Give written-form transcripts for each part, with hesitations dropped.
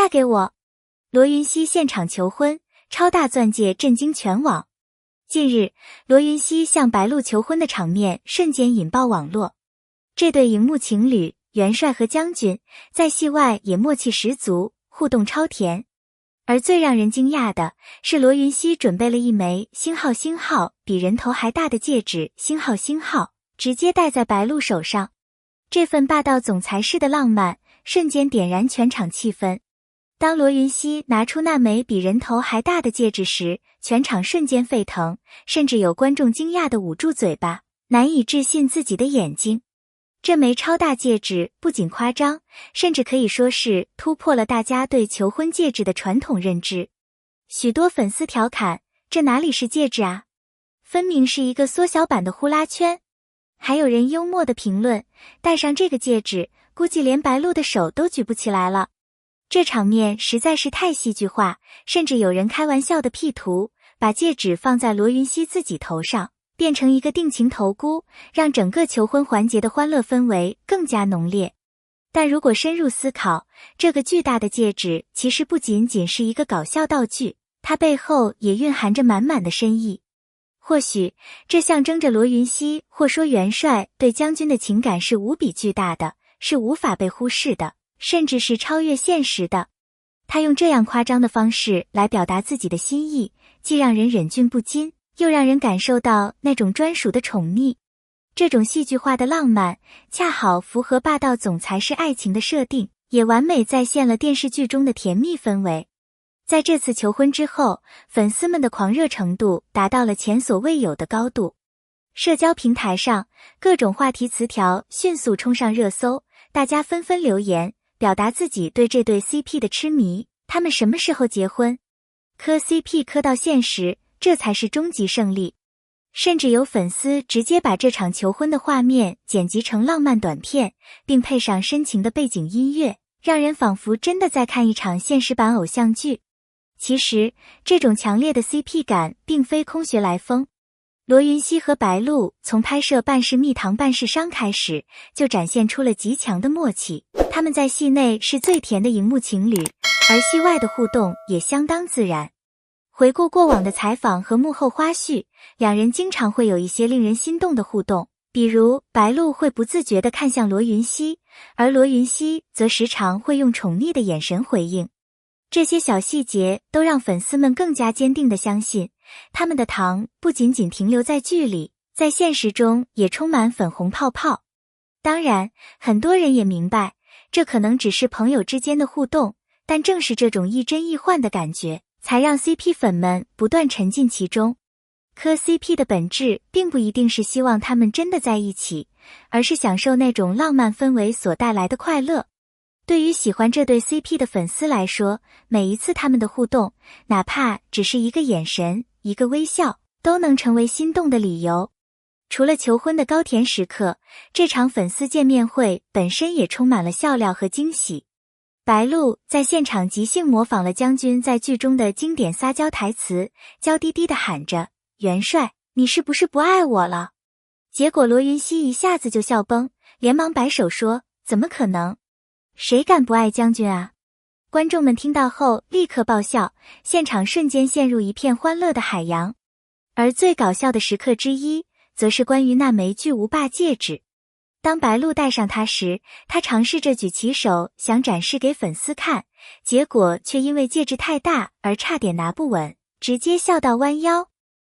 嫁给我！罗云熙现场求婚，超大钻戒震惊全网。近日，罗云熙向白鹿求婚的场面瞬间引爆网络。这对荧幕情侣元帅和将军在戏外也默契十足，互动超甜。而最让人惊讶的是，罗云熙准备了一枚星号比人头还大的戒指星号，直接戴在白鹿手上。这份霸道总裁式的浪漫瞬间点燃全场气氛。当罗云熙拿出那枚比人头还大的戒指时，全场瞬间沸腾，甚至有观众惊讶地捂住嘴巴，难以置信自己的眼睛。这枚超大戒指不仅夸张，甚至可以说是突破了大家对求婚戒指的传统认知。许多粉丝调侃，这哪里是戒指啊？分明是一个缩小版的呼啦圈。还有人幽默地评论，戴上这个戒指，估计连白鹿的手都举不起来了。这场面实在是太戏剧化，甚至有人开玩笑的 P 图，把戒指放在罗云熙自己头上，变成一个定情头箍，让整个求婚环节的欢乐氛围更加浓烈。但如果深入思考，这个巨大的戒指其实不仅仅是一个搞笑道具，它背后也蕴含着满满的深意。或许这象征着罗云熙或说元帅对将军的情感是无比巨大的，是无法被忽视的，甚至是超越现实的。他用这样夸张的方式来表达自己的心意，既让人忍俊不禁，又让人感受到那种专属的宠溺。这种戏剧化的浪漫恰好符合霸道总裁式爱情的设定，也完美再现了电视剧中的甜蜜氛围。在这次求婚之后，粉丝们的狂热程度达到了前所未有的高度。社交平台上，各种话题词条迅速冲上热搜，大家纷纷留言，表达自己对这对 CP 的痴迷。他们什么时候结婚？磕 CP 磕到现实，这才是终极胜利。甚至有粉丝直接把这场求婚的画面剪辑成浪漫短片，并配上深情的背景音乐，让人仿佛真的在看一场现实版偶像剧。其实，这种强烈的 CP 感并非空穴来风。罗云熙和白鹿从拍摄《半是蜜糖半是伤》开始，就展现出了极强的默契。他们在戏内是最甜的荧幕情侣，而戏外的互动也相当自然。回顾过往的采访和幕后花絮，两人经常会有一些令人心动的互动，比如白鹿会不自觉地看向罗云熙，而罗云熙则时常会用宠溺的眼神回应。这些小细节都让粉丝们更加坚定地相信，他们的糖不仅仅停留在剧里，在现实中也充满粉红泡泡。当然，很多人也明白，这可能只是朋友之间的互动，但正是这种亦真亦幻的感觉，才让 CP 粉们不断沉浸其中。磕 CP 的本质并不一定是希望他们真的在一起，而是享受那种浪漫氛围所带来的快乐。对于喜欢这对 CP 的粉丝来说，每一次他们的互动，哪怕只是一个眼神、一个微笑，都能成为心动的理由。除了求婚的高甜时刻，这场粉丝见面会本身也充满了笑料和惊喜。白鹿在现场即兴模仿了将军在剧中的经典撒娇台词，娇滴滴地喊着：“元帅，你是不是不爱我了？”结果罗云熙一下子就笑崩，连忙摆手说：“怎么可能？谁敢不爱将军啊？”观众们听到后立刻爆笑，现场瞬间陷入一片欢乐的海洋。而最搞笑的时刻之一，则是关于那枚巨无霸戒指。当白鹿戴上它时，他尝试着举起手想展示给粉丝看，结果却因为戒指太大而差点拿不稳，直接笑到弯腰。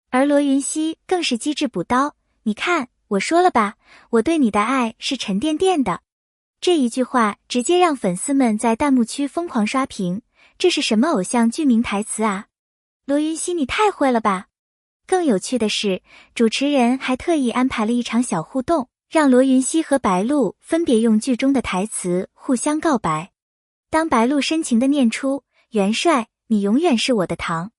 而罗云熙更是机智补刀：“你看，我说了吧，我对你的爱是沉甸甸的。”这一句话直接让粉丝们在弹幕区疯狂刷屏，这是什么偶像剧名台词啊？罗云熙你太会了吧！更有趣的是，主持人还特意安排了一场小互动，让罗云熙和白鹿分别用剧中的台词互相告白。当白鹿深情地念出“元帅，你永远是我的糖”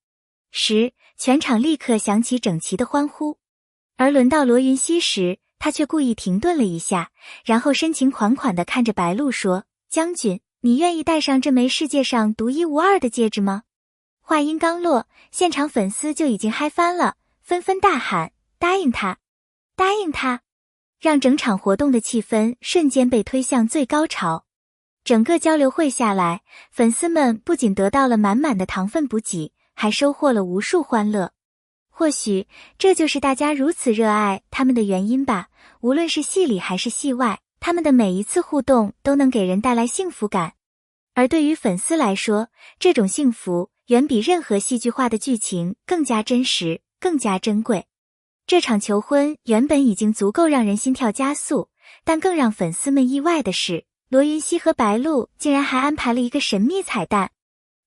时，全场立刻响起整齐的欢呼。而轮到罗云熙时，他却故意停顿了一下，然后深情款款地看着白鹿说：“将军，你愿意戴上这枚世界上独一无二的戒指吗？”话音刚落，现场粉丝就已经嗨翻了，纷纷大喊：“答应他，答应他！”让整场活动的气氛瞬间被推向最高潮。整个交流会下来，粉丝们不仅得到了满满的糖分补给，还收获了无数欢乐。或许这就是大家如此热爱他们的原因吧。无论是戏里还是戏外，他们的每一次互动都能给人带来幸福感。而对于粉丝来说，这种幸福远比任何戏剧化的剧情更加真实，更加珍贵。这场求婚原本已经足够让人心跳加速，但更让粉丝们意外的是，罗云熙和白鹿竟然还安排了一个神秘彩蛋。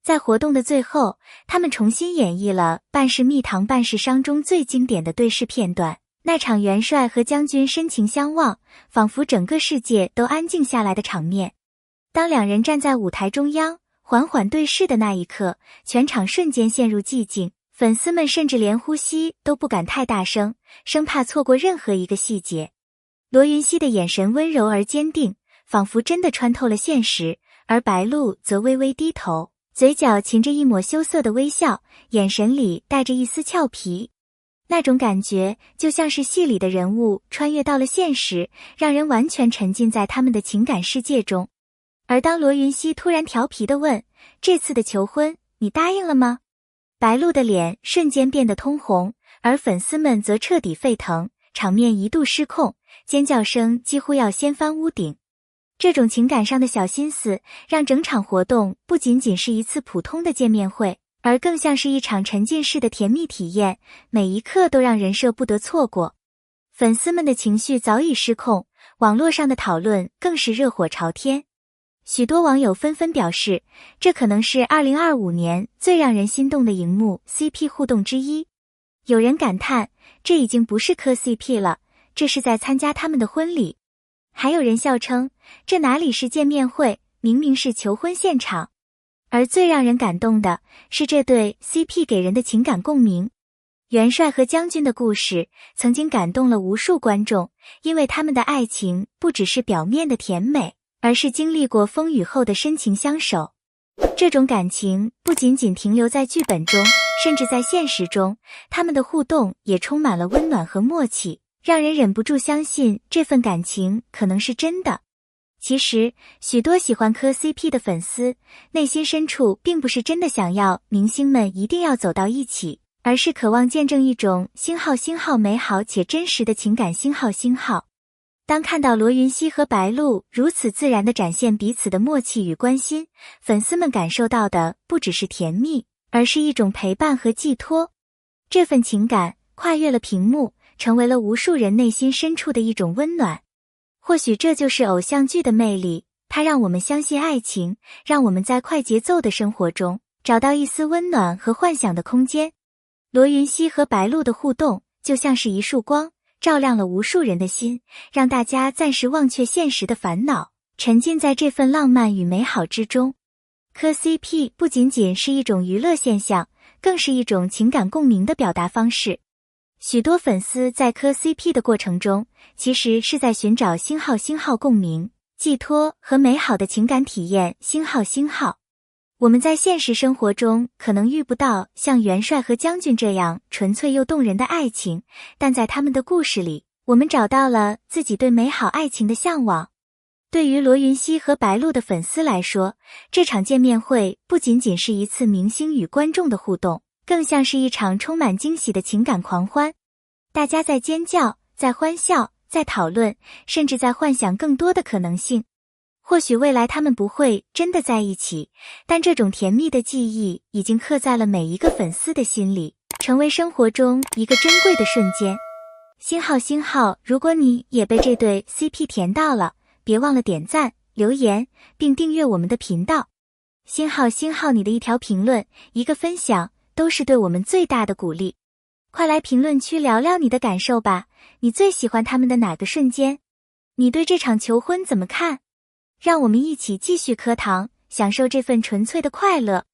在活动的最后，他们重新演绎了《半是蜜糖半是伤》中最经典的对视片段。那场元帅和将军深情相望，仿佛整个世界都安静下来的场面。当两人站在舞台中央，缓缓对视的那一刻，全场瞬间陷入寂静，粉丝们甚至连呼吸都不敢太大声，生怕错过任何一个细节。罗云熙的眼神温柔而坚定，仿佛真的穿透了现实，而白鹿则微微低头，嘴角噙着一抹羞涩的微笑，眼神里带着一丝俏皮。那种感觉就像是戏里的人物穿越到了现实，让人完全沉浸在他们的情感世界中。而当罗云熙突然调皮地问，这次的求婚你答应了吗？白鹿的脸瞬间变得通红，而粉丝们则彻底沸腾，场面一度失控，尖叫声几乎要掀翻屋顶。这种情感上的小心思，让整场活动不仅仅是一次普通的见面会，而更像是一场沉浸式的甜蜜体验，每一刻都让人舍不得错过。粉丝们的情绪早已失控，网络上的讨论更是热火朝天。许多网友纷纷表示，这可能是2025年最让人心动的荧幕 CP 互动之一。有人感叹，这已经不是磕 CP 了，这是在参加他们的婚礼。还有人笑称，这哪里是见面会，明明是求婚现场。而最让人感动的是这对 CP 给人的情感共鸣。元帅和将军的故事曾经感动了无数观众，因为他们的爱情不只是表面的甜美，而是经历过风雨后的深情相守。这种感情不仅仅停留在剧本中，甚至在现实中，他们的互动也充满了温暖和默契，让人忍不住相信这份感情可能是真的。其实，许多喜欢磕 CP 的粉丝，内心深处并不是真的想要明星们一定要走到一起，而是渴望见证一种星号美好且真实的情感星号。当看到罗云熙和白鹿如此自然地展现彼此的默契与关心，粉丝们感受到的不只是甜蜜，而是一种陪伴和寄托。这份情感跨越了屏幕，成为了无数人内心深处的一种温暖。或许这就是偶像剧的魅力，它让我们相信爱情，让我们在快节奏的生活中找到一丝温暖和幻想的空间。罗云熙和白鹿的互动就像是一束光，照亮了无数人的心，让大家暂时忘却现实的烦恼，沉浸在这份浪漫与美好之中。磕 CP 不仅仅是一种娱乐现象，更是一种情感共鸣的表达方式。许多粉丝在磕 CP 的过程中，其实是在寻找星号共鸣、寄托和美好的情感体验。星号，我们在现实生活中可能遇不到像元帅和将军这样纯粹又动人的爱情，但在他们的故事里，我们找到了自己对美好爱情的向往。对于罗云熙和白鹿的粉丝来说，这场见面会不仅仅是一次明星与观众的互动，更像是一场充满惊喜的情感狂欢。大家在尖叫，在欢笑，在讨论，甚至在幻想更多的可能性。或许未来他们不会真的在一起，但这种甜蜜的记忆已经刻在了每一个粉丝的心里，成为生活中一个珍贵的瞬间。星号，如果你也被这对 CP 甜到了，别忘了点赞、留言，并订阅我们的频道。星号，你的一条评论、一个分享，都是对我们最大的鼓励。快来评论区聊聊你的感受吧，你最喜欢他们的哪个瞬间？你对这场求婚怎么看？让我们一起继续磕糖，享受这份纯粹的快乐。